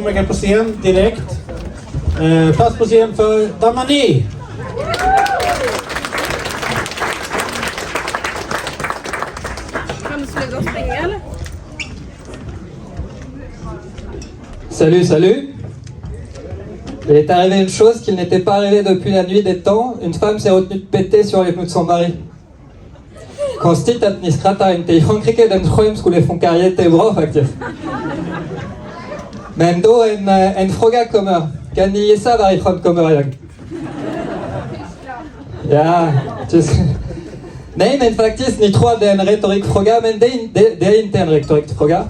kommer på scen direkt. Plats på scen för Damani. Kan du sluta springa eller? Salut, salut. Il est arrivé une chose qu'il n'était pas arrivé depuis la nuit des temps. Une femme s'est retenue de péter sur les genoux de son mari. Konstigt att ni skrattar inte. I Frankrike den sjöm skulle funka jättebra faktiskt. Men då en fråga kommer. Kan ni gissa varifrån kommer jag? Ja, nej men faktiskt ni tror det är en retorisk fråga, men det är inte en retorisk fråga.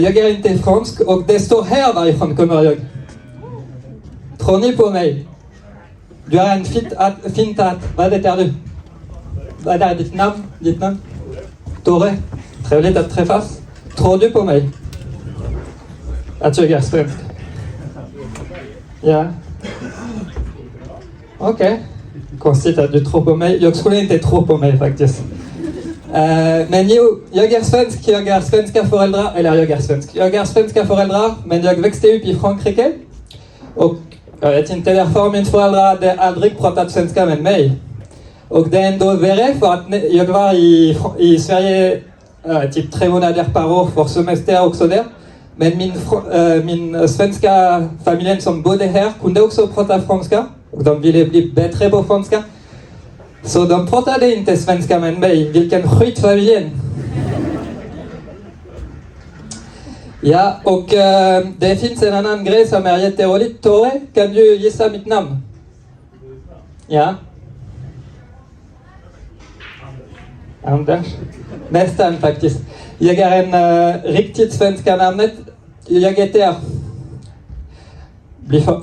Jag är inte fransk och det står här varifrån kommer jag. Tror ni på mig? Du har en fin hatt. Vad heter du? Vad är ditt namn? Tore? Trevligt att träffas. Tror du på mig? Att jag är svensk? Ja. Okej. Konstigt att du tror på mig. Jag skulle inte tro på mig faktiskt. Men jo, jag är svensk. Jag är svenska föräldrar. Eller jag är svensk. Jag är svenska föräldrar, men jag växte upp i Frankrike. Och jag vet inte varför min föräldrar hade aldrig pratat svenska med mig. Och det är ändå värre för att jag var i Sverige typ 3 månader per år för semester och sådär. Men min svenska familjen som bodde här kunde också prata franska. Och de ville bli bättre på franska. Så de pratade inte svenska med mig. Vilken skitfamiljen! Ja, och det finns en annan grej som är jätteroligt. Tore, kan du gissa mitt namn? Ja? Anders? Nästan faktiskt. Jag är en riktigt svenska namnet. Jag heter...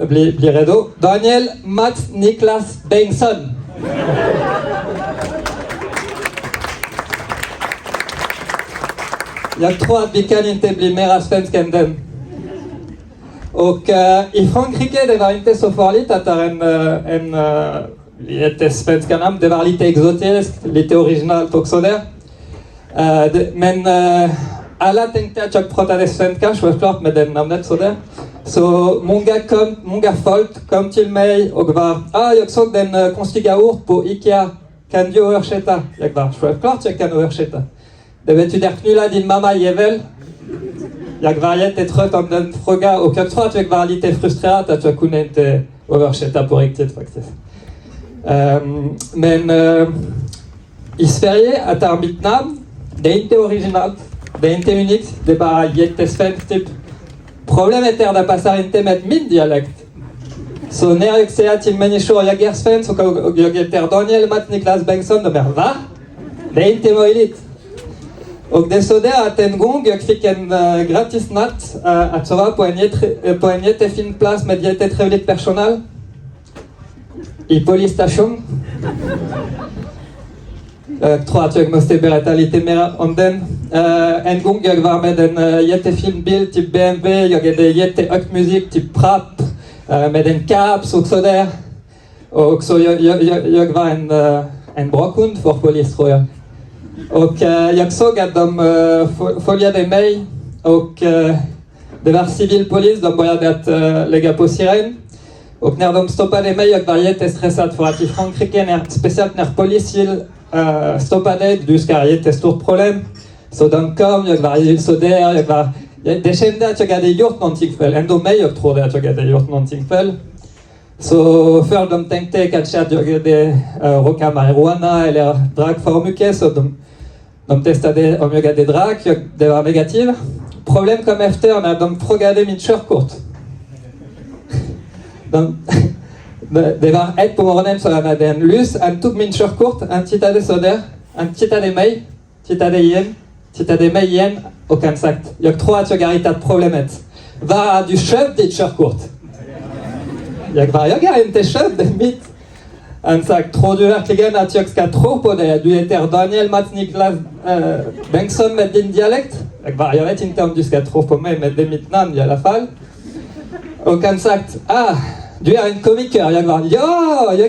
Bli redo. Daniel Mats Niklas Bengtsson. Jag tror att vi kan inte bli mer svenska än den. Och i Frankrike det var inte så farligt att det är ett svenska namn. Det var lite exotiskt, lite originalt också där. Men alla tänkte att jag pratade svenska, självklart med den namnet sådär. Så många folk kom till mig och var jag såg den konstiga ord på Ikea. Kan du översätta? Jag var självklart jag kan översätta. Det betyder knulla din mamma jävel. Jag var jättetrött om den frågan och jag tror att jag var lite frustrerad att jag kunde inte översätta på riktigt faktiskt. Men i Sverige att det är mitt namn, det är inte originalt, det är inte unikt, det är bara jättesvenskt typ. Problemet är att det passar inte med min dialekt. Så när jag säger till människor jag är svensk och jag heter Daniel Mats Niklas Bengtsson, de är va? Det är inte möjligt. Och det är så där att en gång jag fick en gratis natt att sova på en jättefin plats med jättetrevligt personal. I polisstation. Jag tror att jag måste berätta lite mer om den. En gång jag var med en jättefin bil, typ BMW. Jag hade jättehögt musik, typ rap. Med en caps och sådär. Och så jag var en bra kund för polis tror jag. Och jag såg att de följde mig. Och det var civilpolis, de började att lägga på siren. Och när de stoppade mig, jag var jättestressad för att i Frankrike, speciellt när polisen stoppade, du ska ha jättestort problem. Så de kom, jag var sådär, det kände att jag hade gjort någonting fel. Ändå mig, jag trodde att jag hade gjort någonting fel. Så för de tänkte kanske att jag hade råkat marijuana eller drack för mycket. Så de testade om jag hade drack, det var negativt. Problem kom efter när de frågade min körkort. Det var 1 på morgonen så han hade en lus, han tog min körkort, han tittade sådär, han tittade mig, tittade mig igen och han sagt, jag tror att jag har hittat problemet. Var har du köpt ditt körkort? Jag har inte köpt det mitt. Han sagt, tror du verkligen att jag ska tro på det? Du heter Daniel Mats Niklas Bengtsson med din dialekt? Jag vet inte om du ska tro på mig, men det är mitt namn i alla fall. Och han sagt, du är en komiker. Jag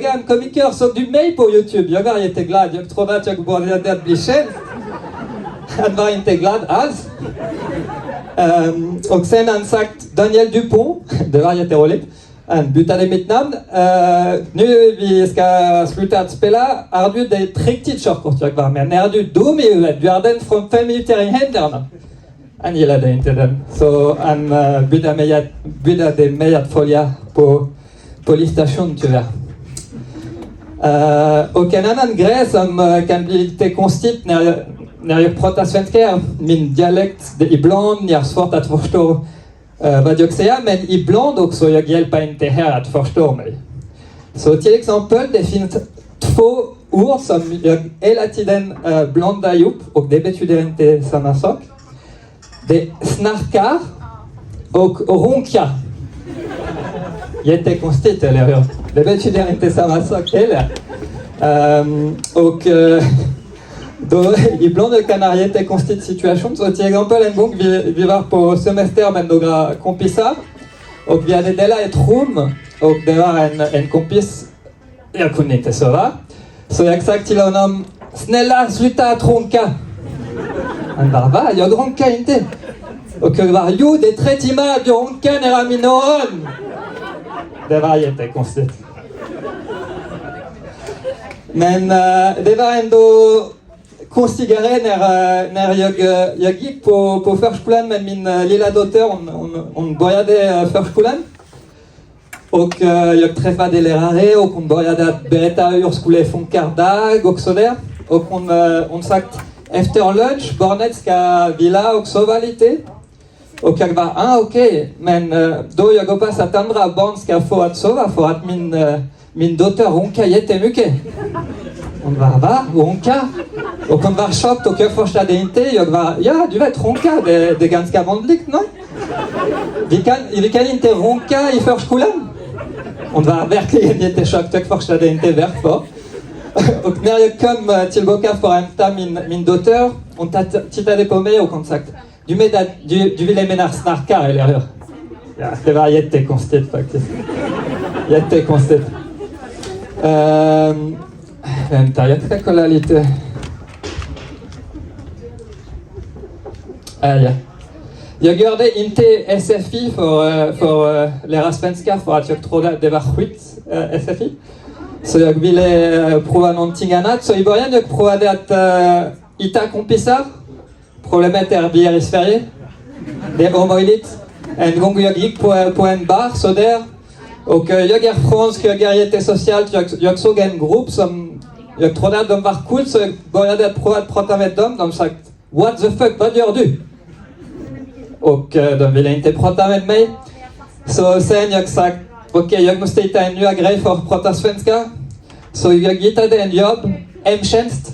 är en komiker. Såg du mig på YouTube? Jag var jätteglad. Jag trodde att jag började bli känd. Han var inte glad alls. Och sen han sagt Daniel Dupont, det var jätteroligt. Han bytte mitt namn. Nu vi ska sluta att spela. Har du det riktigt körkort jag var med? När du dum i huvudet, du har den från 5 minuter i händerna. Han gillade inte den, så han bjöd mig att följa på polisstation tyvärr. Och en annan grej som kan bli lite konstigt när jag pratar svenska, min dialekt, ibland jag har svårt att förstå vad jag säger, men ibland också jag hjälper inte här att förstå mig. Så till exempel, det finns 2 ord som jag hela tiden blandar ihop och det betyder inte samma sak. Det snarkar och runka. Jättekonstigt, eller hur? Det betyder inte samma sak heller. Då ibland kan det vara en jättekonstig situation. Så till exempel en gång vi var på semester med några kompisar och vi hade delat ett rum och det var en kompis, jag kunde inte sova. Så jag sa till honom, snälla sluta att runka. Han bara, va? Jag runkar inte. Och jag bara, jo det är 3 timmar att du runkar nära min öron. Det var jättekonstigt. Men det var ändå konstigare när jag gick på förskolan med min lilla dotter. Hon började förskolan. Och jag träffade lärare och hon började att berätta hur skulle funka dag och sådär. Och hon sagt, efter lunch, barnet ska vila och sova lite. Och jag bara, okej. Men då jag hoppas att andra barn ska få att sova för att min dotter runkar jättemycket. Hon bara, va? Runka? Och hon var chockad och jag förstod inte. Jag bara, ja du vet runka, det är ganska vanligt, nej? Vi kan inte runka i förskolan. Hon var verkligen jättechockad, jag förstod inte varför. Och när jag kom tillbaka för att hämta min dotter, hon tittade på mig och hon sa, du ville mena snarkar, eller hur? Ja, det var jättekonstigt faktiskt. Jättekonstigt. Vänta, jag ska kolla lite. Ja. Jag gjorde inte SFI för att lära svenska för att jag trodde att det var skit, SFI. Så jag ville prova någonting annat. Så i början jag provade att hitta kompisar. Problemet är att vi är i Sverige. Det är omöjligt. En gång jag gick på en bar så där. Och jag är fransk, jag är jättesocialt. Jag såg en grupp som jag trodde att de var cool, så jag började att prova att prata med dem. De sa, what the fuck, vad gör du? Och de ville inte prata med mig. Så sen jag sa, okej, jag måste hitta en ny grej för att prata svenska. Så jag hittade en jobb, hemtjänst.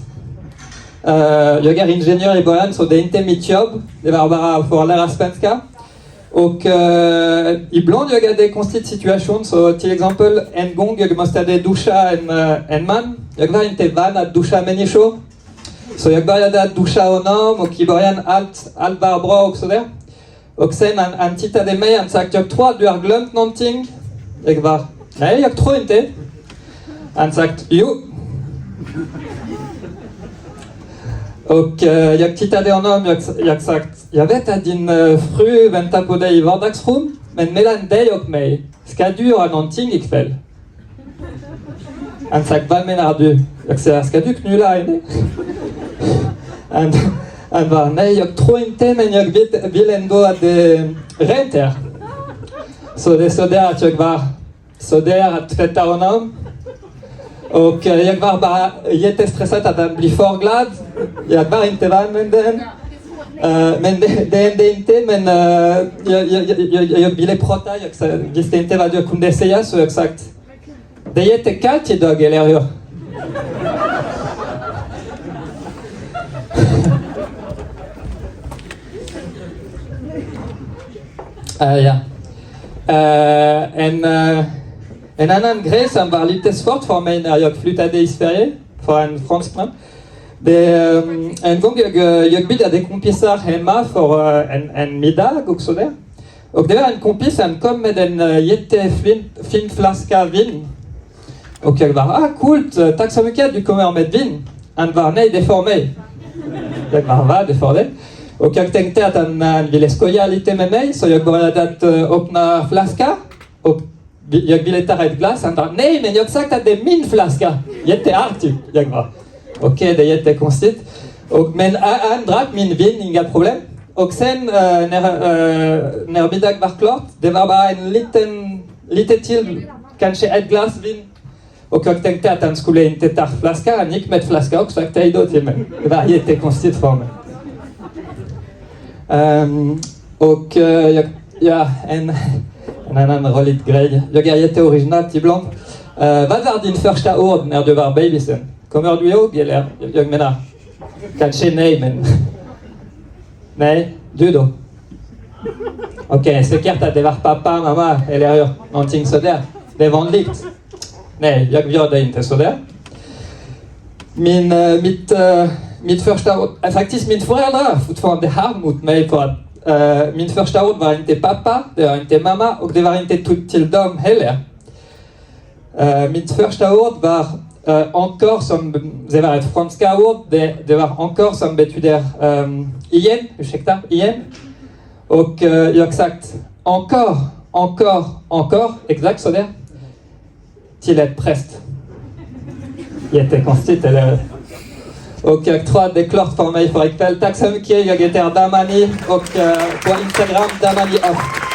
Jag är ingenjör i början, så det är inte mitt jobb. Det var bara för att lära svenska. Och ibland jag hade en konstig situation. Så till exempel en gång jag måste duscha en man. Jag var inte van att duscha människor. Så jag började att duscha honom och i början allt var bra och sådär. Och sen han tittade mig och sa, jag tror att du har glömt någonting. Jag var, nej jag tror inte. Han sa, jo. Och jag tittade honom, jag sagt, jag vet att din fru väntar på dig i vardagsrum, men mellan dig och mig, ska du göra någonting ikväll? Han sa, vad menar du? Jag sa, ska du knulla henne? Han bara, nej jag tror inte, men jag vill ändå att det är rent här. Så det är så där att jag var så där att tvätta honom. Och jag var bara jättestressad att han blir för glad. Jag var inte van med den. Men det hände inte, men jag ville prata. Jag visste inte vad jag kunde säga, så jag sagt, det är jättekallt idag, eller hur? Ja. En annan grej som var lite svårt för mig när jag flyttade i Sverige, för en franskman. En gång jag bjöd kompisar hemma för en middag och sådär. Och det var en kompis som kom med en jättefin flaska vin. Och jag var, coolt, tack så mycket att du kommer med vin. Han var, nej det är för mig. Jag var, vad det för det? Och jag tänkte att han ville skoja lite med mig, så jag började att öppna flaska. Och jag ville ta ett glas, han sa nej, men jag har sagt att det är min flaska. Jättearg typ. Jag bara okej, det är jättekonstigt. Men han drack min vin, inga problem. Och sen när middag var klart, det var bara lite till, kanske ett glas vin. Och jag tänkte att han skulle inte ta flaska, han gick med flaska också och hej då till mig. Det var jättekonstigt för mig. En annan rolig grej. Jag är jätteoriginal ibland. Vad var din första ord när du var babysen? Kommer du ihåg? Eller jag menar, kanske nej, men... Nej, du då? Okej, säkert att det var pappa, mamma eller någonting sådär. Det är vanligt. Nej, jag gör det inte sådär. Mitt första ord, faktiskt min föräldrar fortfarande har mot mig för att min första ord var inte pappa, det var inte mamma och det var inte till dem heller. Mitt första ord var encore, som det var ett franska ord, det var encore som betyder igen, ursäkta, igen. Och jag sagt encore, exakt sådär, till ett präst. Jättekonstigt, eller? Och jag tror att det är klart för mig för ikväll. Tack så mycket, jag heter Damani och på Instagram Damani Off.